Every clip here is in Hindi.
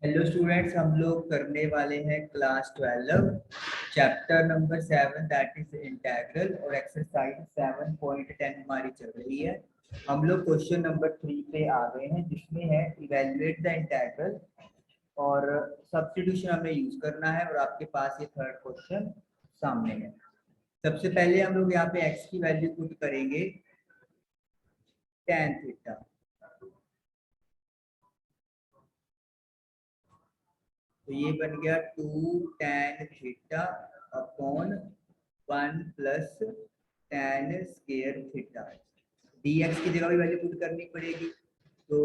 हेलो स्टूडेंट्स, हम लोग करने वाले हैं class 12 chapter number 7 that is integral और एक्सरसाइज 7.10 हमारी चल रही है। हम लोग क्वेश्चन नंबर 3 पे आ गए हैं जिसमें है इवेल्युएट द इंटीग्रल और सब्स्टिट्यूशन हमें यूज करना है और आपके पास ये थर्ड क्वेश्चन सामने है। सबसे पहले हम लोग यहाँ पे x की वैल्यू पुट करेंगे tan थीटा। तो ये बन गया 2 tan theta upon 1 plus tan square theta. dx की जगह भी वैल्यू पुट करनी पड़ेगी। तो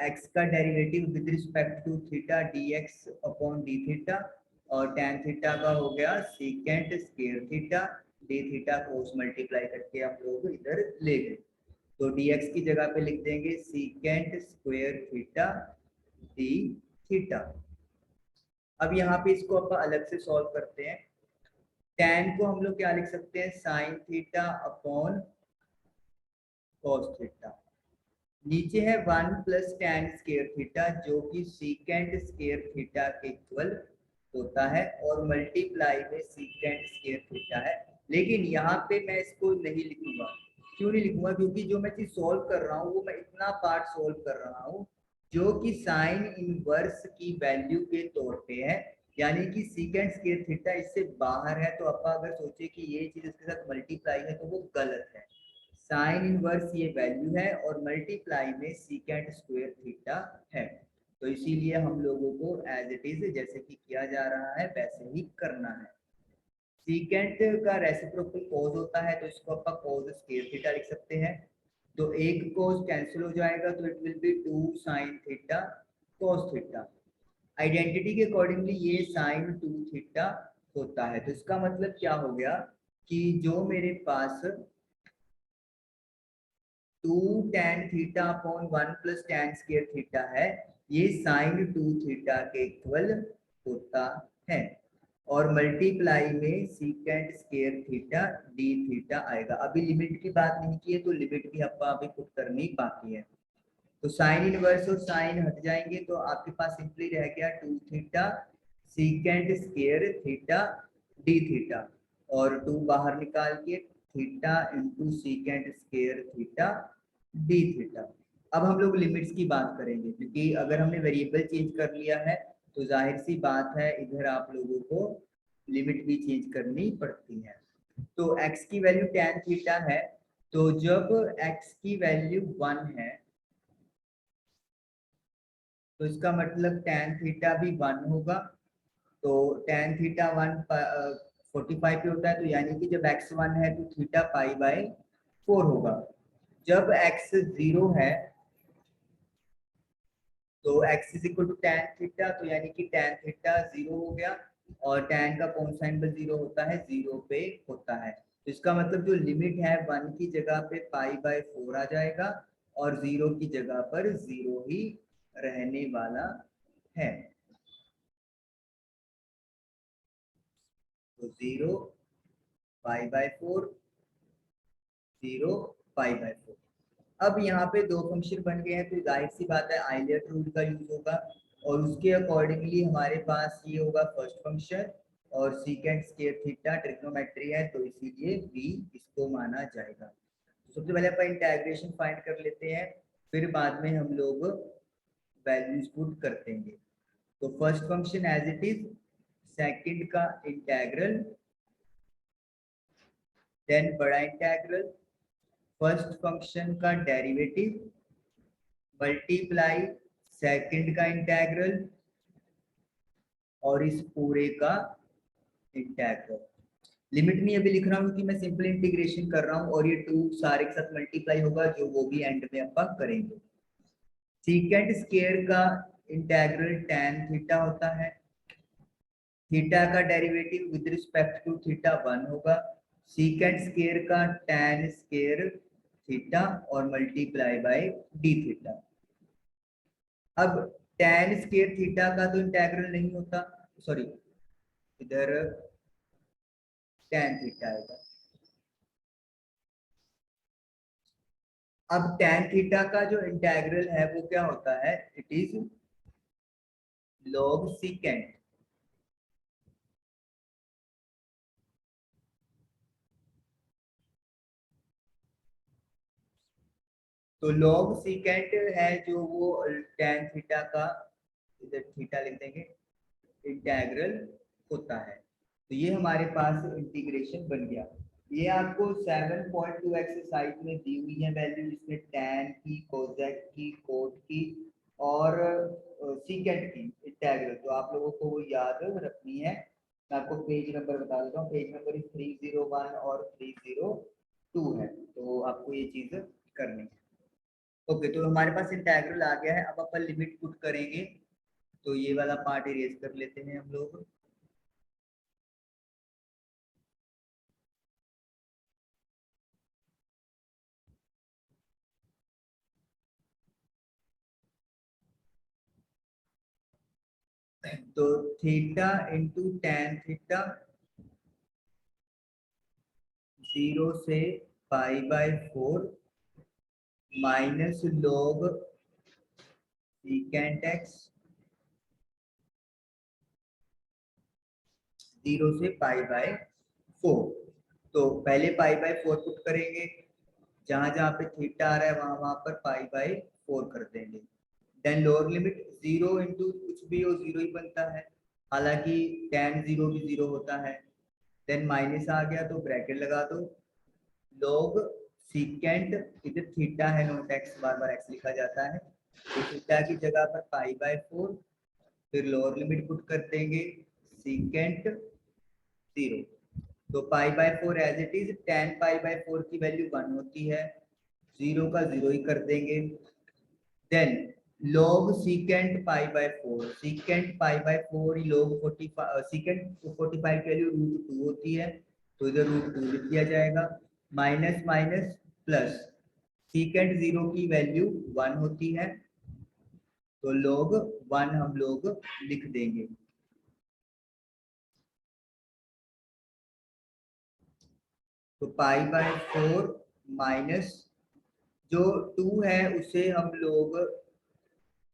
x का derivative with respect to theta dx upon d theta और tan थीटा का हो गया secant square theta. d theta को उस मल्टीप्लाई करके हम लोग इधर ले गए। तो dx की जगह पे लिख देंगे secant square theta d theta. अब यहाँ पे इसको अपन अलग से सॉल्व करते हैं। tan को हम लोग क्या लिख सकते हैं, sine theta upon cos theta. नीचे है 1 प्लस tan स्क्वायर थीटा जो कि सीकेंट स्क्वायर थीटा के इक्वल होता है और मल्टीप्लाई में सीकेंट स्क्वायर थीटा है। लेकिन यहाँ पे मैं इसको नहीं लिखूंगा। क्यों नहीं लिखूंगा? क्योंकि जो मैं चीज सॉल्व कर रहा हूँ वो मैं इतना पार्ट सॉल्व कर रहा हूँ जो कि साइन इनवर्स की वैल्यू के तौर पे है, यानी कि सीकेंट स्क्वायर थीटा इससे बाहर है। तो अपन अगर सोचे कि ये चीज इसके साथ मल्टीप्लाई है तो वो गलत है। साइन इनवर्स ये वैल्यू है और मल्टीप्लाई में सीकेंट स्क्वायर थीटा है। तो इसीलिए हम लोगों को एज इट इज जैसे कि किया जा रहा है वैसे ही करना है। सीकेंट का रेसिप्रोकल कॉज होता है तो इसको अपन कॉज स्क्वायर थीटा लिख सकते हैं। तो एक कॉज कैंसिल हो जाएगा तो it will be 2 sine theta cos theta. Identity के अकॉर्डिंगली ये साइन 2 थीटा होता है। तो इसका मतलब क्या हो गया कि जो मेरे पास 2 tan theta upon 1 plus tan square theta है ये साइन 2 थीटा के इक्वल होता है और मल्टीप्लाई में secant square theta d theta आएगा। अभी लिमिट की बात नहीं की है तो लिमिट भी आपको अभी पुट करनी बाकी है। तो साइन इनवर्स और साइन हट जाएंगे तो आपके पास सिंपली रह गया 2 theta secant square theta d theta और 2 बाहर निकाल के theta into secant square theta D theta. अब हम लोग लिमिट्स की बात करेंगे क्योंकि अगर हमने वेरिएबल चेंज कर लिया है तो जाहिर सी बात है इधर आप लोगों को लिमिट भी चेंज करनी पड़ती है। तो x की वैल्यू tan थीटा है तो जब x की वैल्यू 1 है तो इसका मतलब tan थीटा भी 1 होगा। तो tan थीटा 1 45 पे होता है तो यानी कि जब x 1 है तो थीटा पाई बाय 4 होगा। जब x 0 है तो x is equal to tan theta तो यानी कि tan थीटा 0 हो गया और tan का कौन सा एंगल 0 होता है, 0 पे होता है। तो इसका मतलब जो लिमिट है 1 की जगह पे पाई बाय 4 आ जाएगा और 0 की जगह पर 0 ही रहने वाला है। तो 0 पाई बाय 4 0 पाई बाय 4। अब यहाँ पे दो फंक्शन बन गए हैं तो जाहिर सी बात है आइलियट रूल का यूज होगा और उसके अकॉर्डिंगली हमारे पास ये होगा फर्स्ट फंक्शन और सीकेंट स्क्वायर थीटा ट्रिग्नोमेट्री है तो इसीलिए v इसको माना जाएगा। तो सबसे पहले अपन इंटीग्रेशन फाइंड कर लेते हैं फिर बाद में हम लोग वैल्यूज पुट कर देंगे। तो first function as it is, second का इंटीग्रल, देन बड़ा इंटीग्रल, फर्स्ट फंक्शन का डेरिवेटिव मल्टीप्लाई सेकंड का इंटीग्रल और इस पूरे का इंटीग्रल। लिमिट नहीं अभी लिख रहा हूँ क्योंकि मैं सिंपल इंटीग्रेशन कर रहा हूँ और ये 2 सारे के साथ मल्टीप्लाई होगा जो वो भी एंड में अपन करेंगे। सीकेंट स्क्वायर का इंटीग्रल tan थीटा होता है। थीटा का derivative with respect to theta 1 होगा। सीकेंट स्क्वायर का tan स्क्वायर थीटा और मल्टीप्लाई बाय d थीटा। अब tan स्क्वायर थीटा का तो इंटीग्रल नहीं होता, सॉरी इधर tan थीटा आएगा। अब tan थीटा का जो इंटीग्रल है वो क्या होता है, इट इज log secant तो log secant है जो वो tan थीटा का, इधर थीटा लिख देंगे, इंटेग्रल होता है। तो ये हमारे पास इंटीग्रेशन बन गया। ये आपको 7.2 एक्सरसाइज में दी हुई है वैल्यू, जिसमें tan की, कोसेक की, कोट की और सीकेंट की इंटेग्रल। तो आप लोगों को वो याद रखनी है। मैं आपको पेज नंबर बता देता हूँ, पेज नंबर 301 और 302 है, तो आपको ये चीज करनी है। ओके, तो हमारे पास इंटेग्रल आ गया है। अब अपन लिमिट पुट करेंगे, तो ये वाला पार्ट इरेज कर लेते हैं हम लोग। तो थीटा इंटू टेन थीटा 0 से π/4 माइनस log secant x 0 से π/4। तो पहले π/4 पुट करेंगे, जहां जहां पे थीटा आ रहा है वहां वहां पर π/4 कर देंगे। देन लोअर लिमिट 0 इंटू कुछ भी हो 0 ही बनता है, हालांकि tan 0 भी 0 होता है। देन माइनस आ गया तो ब्रैकेट लगा दो, log secant, इधर थीटा है नोट एक्स, बार बार एक्स लिखा जाता है, तो थीटा की जगह पर π/4, फिर लोअर लिमिट पुट कर देंगे secant 0। तो π/4 एज इट इज, tan π/4 की वैल्यू 1 होती है, 0 का 0 ही कर देंगे। Then log secant π/4, secant π/4 log 45, secant 45 की वैल्यू √2 होती है, तो इधर √2 लिख दिया जाएगा। माइनस माइनस प्लस, secant 0 की वैल्यू 1 होती है, तो log 1 हम लोग लिख देंगे। तो π/4 माइनस जो 2 है उसे हम लोग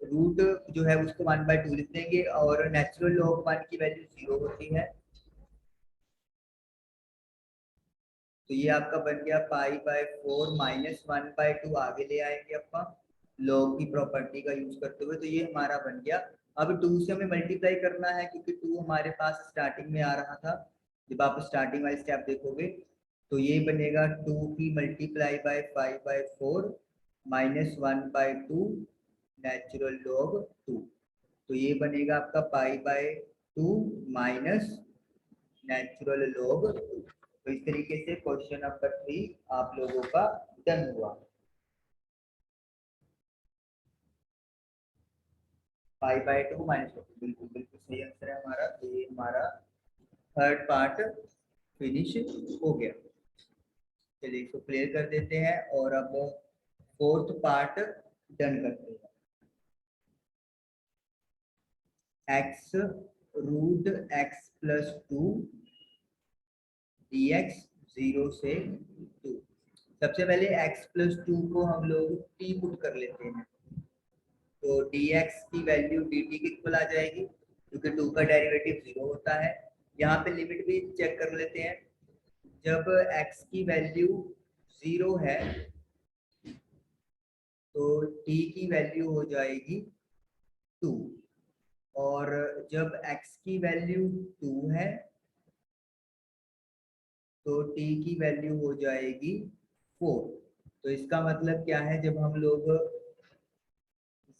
रूट जो है उसको 1/2 लिख देंगे, और नेचुरल लॉग 1 की वैल्यू 0 होती है। तो ये आपका बन गया π/4 माइनस 1/2, आगे ले आएंगे अपन लॉग की प्रॉपर्टी का यूज करते हुए, तो ये हमारा बन गया। अब 2 से हमें मल्टीप्लाई करना है, क्योंकि 2 हमारे पास स्टार्टिंग में आ रहा था। जब आप स्टार्टिंग वाले स्टेप देखोगे तो ये बनेगा 2 की multiply by 5/4 minus 1/2 natural log 2। तो ये बनेगा आपका π/2 माइनस नेचुरल लॉग 2। तो इस तरीके से क्वेश्चन नंबर 3 आप लोगों का डन हुआ। π/2 माइनस, बिल्कुल बिल्कुल सही आंसर है हमारा। तो ये हमारा थर्ड पार्ट फिनिश हो गया। चलिए इसको क्लियर कर देते हैं और अब फोर्थ पार्ट डन करते हैं। x √x+2 dx 0 से 2। सबसे पहले x+2 को हम लोग t पुट कर लेते हैं, तो dx की वैल्यू dt की इक्वल आ जाएगी, क्योंकि 2 का डेरिवेटिव 0 होता है। यहाँ पे लिमिट भी चेक कर लेते हैं। जब x की वैल्यू 0 है तो t की वैल्यू हो जाएगी 2, और जब x की वैल्यू 2 है तो t की वैल्यू हो जाएगी 4। तो इसका मतलब क्या है, जब हम लोग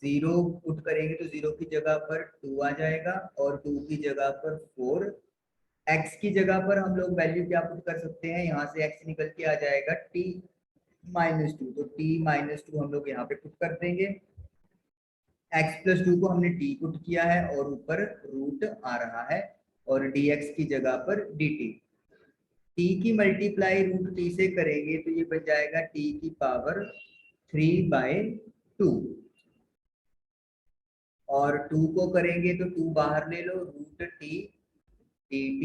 0 पुट करेंगे तो 0 की जगह पर 2 आ जाएगा और 2 की जगह पर 4। x की जगह पर हम लोग वैल्यू क्या पुट कर सकते हैं, यहाँ से x निकल के आ जाएगा t-2, तो t-2 हम लोग यहाँ पे पुट कर देंगे। x+2 को हमने t पुट किया है और ऊपर रूट आ रहा है, और dx की जगह पर dt। t की मल्टीप्लाई √t से करेंगे तो ये बन जाएगा t की पावर 3/2, और 2 को करेंगे तो 2 बाहर ले लो, √t dt,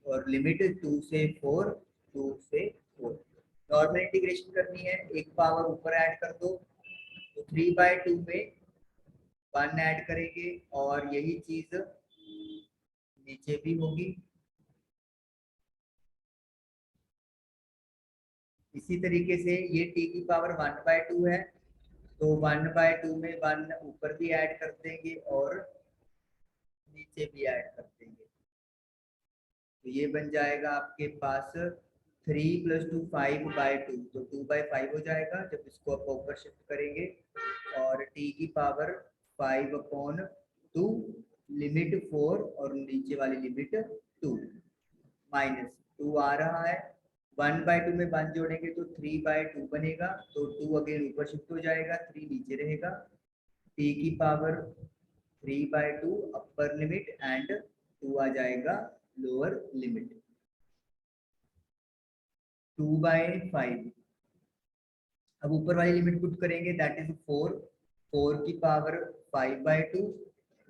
और लिमिट 2 से 4, 2 से 4। नॉर्मल इंटीग्रेशन करनी है, एक पावर ऊपर ऐड कर दो, तो 3/2 में 1 ऐड करेंगे और यही चीज नीचे भी होगी। इसी तरीके से ये t की पावर 1/2 है, तो 1/2 में 1 ऊपर भी ऐड कर देंगे और नीचे भी ऐड कर देंगे। तो ये बन जाएगा आपके पास 3 + 2 5/2, तो 2/5 हो जाएगा जब इसको आप ऊपर शिफ्ट करेंगे। और t की पावर 5/2 लिमिट 4 और नीचे वाली लिमिट 2 -2 आ रहा है। 1/2 में 1 जोड़ेंगे तो 3/2 बनेगा, तो 2 अगेन ऊपर शिफ्ट हो जाएगा, 3 नीचे रहेगा। t की पावर 3/2 अपर लिमिट एंड 2 आ जाएगा लोअर लिमिट। 2/5 अब ऊपर वाली लिमिट पुट करेंगे, दैट इज 4 की पावर 5/2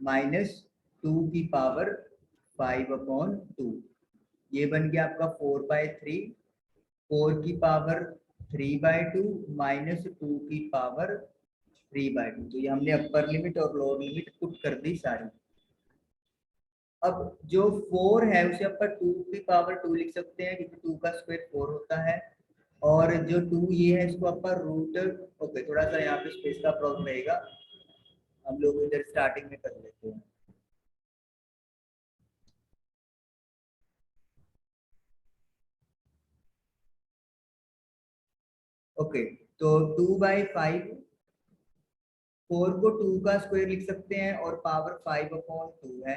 -2 की पावर 5/2, ये बन गया आपका 4/3। 4 की पावर 3/2 -2 की पावर 3/2, तो ये हमने अपर लिमिट और लोअर लिमिट पुट कर दी सारी। अब जो 4 है उसे अपन 2 की पावर 2 लिख सकते हैं, क्योंकि 2 का स्क्वायर 4 होता है। और जो 2 ये है इसको अपन रूट, ओके थोड़ा सा यहाँ पे स्पेस का प्रॉब्लम रहेगा, हम लोग इधर स्टार्टिंग में कर लेते हैं। ओके, तो 2/5, 4 को 2 का स्क्वायर लिख सकते हैं और पावर 5/2 है।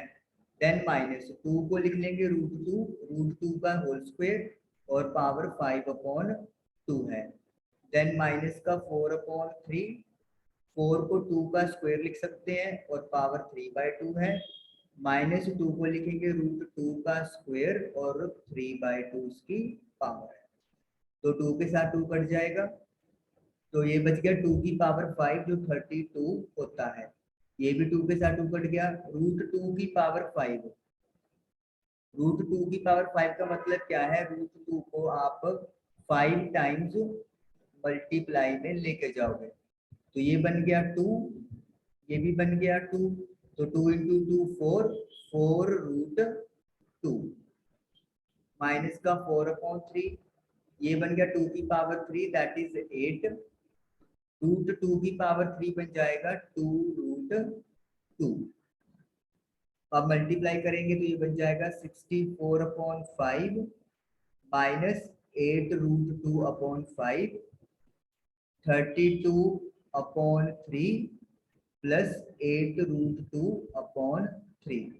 देन -2 को लिख लेंगे √2 का होल स्क्वायर और पावर 5/2 है। देन माइनस का 4/3, 4 को 2 का स्क्वायर लिख सकते हैं और पावर 3/2 है। -2 को लिखेंगे √2 का स्क्वायर और 3/2 की पावर है, तो 2 के साथ 2 कट जाएगा, तो ये बच गया 2 की पावर 5 जो 32 होता है। ये भी 2 के साथ 2 कट गया। √2 की पावर 5, √2 की पावर 5 का मतलब क्या है, √2 को आप 5 टाइम्स मल्टीप्लाई में लेके जाओगे, तो ये बन गया 2, ये भी बन गया 2, तो 2 × 2 4 √2 माइनस का 4/3, ये बन गया 2 की पावर 3 दैट इज 8, √2 की पावर 3 बन जाएगा 2√2। अब मल्टीप्लाई करेंगे तो ये बन जाएगा 64/5 -8√2/5, 32/3 प्लस 8√2/3,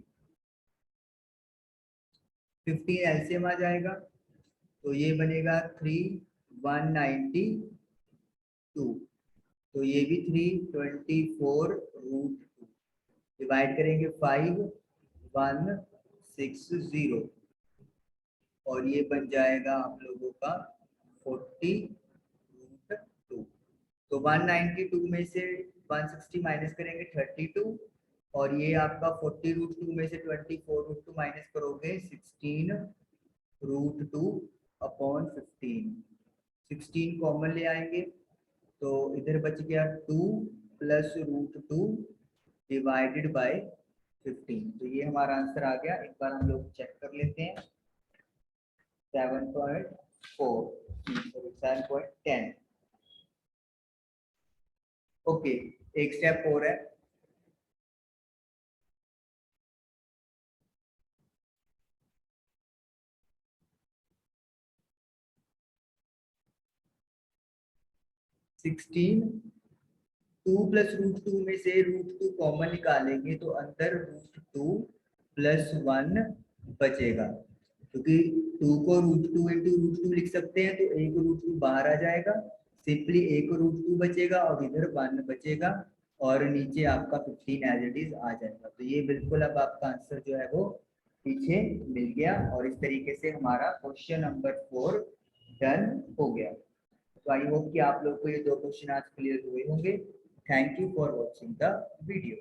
15 एलसीएम आ जाएगा, तो ये बनेगा 3/192, तो ये भी 3/24√2 डिवाइड करेंगे 5/160 और ये बन जाएगा आप लोगों का 40√2। तो 192 में से 160 माइनस करेंगे 32, और ये आपका 40√2 में से 24√2 माइनस करोगे 16√2/15, 16 कॉमन ले आएंगे, तो इधर बच गया 2 + √2 डिवाइडेड बाय 15, तो ये हमारा आंसर आ गया। एक बार हम लोग चेक कर लेते हैं, 7.10। ओके, एक स्टेप और है, सिक्सटीन 2 + √2 में से √2 कॉमन निकालेंगे तो अंदर √2 + 1 बचेगा, क्योंकि 2 को √2 × √2 लिख सकते हैं, तो एक √2 बाहर आ जाएगा, सिंपली एक √2 बचेगा और इधर 1 बचेगा और नीचे आपका 15 एज इट इज आ जाएगा। तो ये बिल्कुल अब आपका आंसर जो है वो पीछे मिल गया, और इस तरीके से हमारा क्वेश्चन नंबर 4 डन हो गया। तो आई होप कि आप लोग को ये 2 क्वेश्चन आज क्लियर हुए होंगे। Thank you for watching the video.